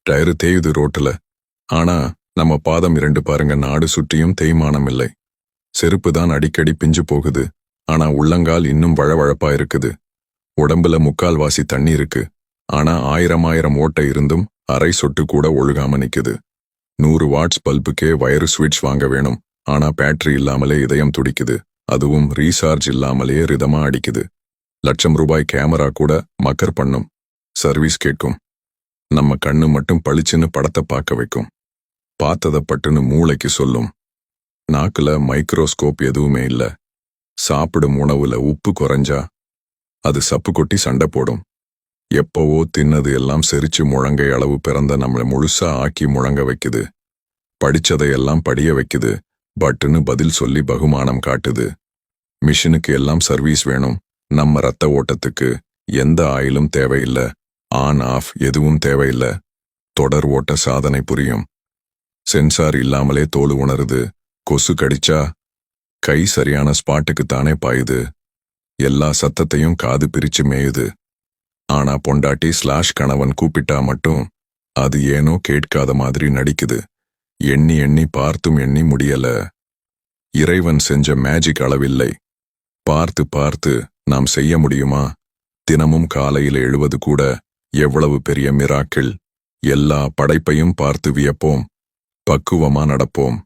Tyre தேயுது ரோட்டுல. ஆனா நம்ம பாதம் 2 பாருங்க, நாடு சுற்றியும் தேய்மானம் இல்லை. செருப்பு தான் அடிக்கடி பிஞ்சு போகுது. ஆனா உள்ளங்கால் இன்னும் வழவழப்பா இருக்குது. உடம்புல முக்கால்வாசி தண்ணி இருக்கு. ஆனா ஆயிரம் ஓட்டை இருந்தும் அரை சொட்டு கூட ஒழுகாம நிக்குது. 100 வாட்ஸ் பல்புக்கே வயரு ஸ்விட்ச் வாங்க வேணும். ஆனா பேட்டரி இல்லாமலே இதயம் துடிக்குது. அதுவும் ரீசார்ஜ் இல்லாமலே ரிதமா அடிக்குது. ₹1,00,000 கேமரா கூட மக்கர் பண்ணும். சர்வீஸ் கேட்கும். நம்ம கண்ணு மட்டும் பளிச்சுன்னு படத்தை பார்க்க வைக்கும். பார்த்தத பட்டுன்னு மூளைக்கு சொல்லும். நாக்குல மைக்ரோஸ்கோப் எதுவுமே இல்ல. சாப்பிடும் உணவுல உப்பு குறைஞ்சா அது சப்பு கொட்டி சண்டை போடும். எப்பவோ தின்னது எல்லாம் செரிச்சு முழங்கை அளவு பிறந்த நம்மளை முழுசா ஆக்கி முழங்க வைக்குது. படிச்சதையெல்லாம் படிய வைக்குது. பட்டுன்னு பதில் சொல்லி பகுமானம் காட்டுது. மிஷினுக்கு எல்லாம் சர்வீஸ் வேணும். நம்ம ரத்த ஓட்டத்துக்கு எந்த ஆயிலும் தேவையில்லை. ஆன் ஆஃப் எதுவும் தேவையில்லை. தொடர் ஓட்ட சாதனை புரியும். சென்சார் இல்லாமலே தோல் உணருது. கொசு கடிச்சா கை சரியான ஸ்பாட்டுக்கு தானே பாயுது. எல்லா சத்தத்தையும் காது பிரிச்சு மேயுது. ஆனா பொண்டாட்டி / கணவன் கூப்பிட்டா மட்டும் அது ஏனோ கேட்காத மாதிரி நடிக்குது. எண்ணி எண்ணி பார்த்தும் எண்ணி முடியல. இறைவன் செஞ்ச மேஜிக் அளவில்லை. பார்த்து பார்த்து நாம் செய்ய முடியுமா? தினமும் காலையில எழுவது கூட எவ்வளவு பெரிய மிராக்கிள். எல்லா படைப்பையும் பார்த்து வியப்போம். பக்குவமா நடப்போம்.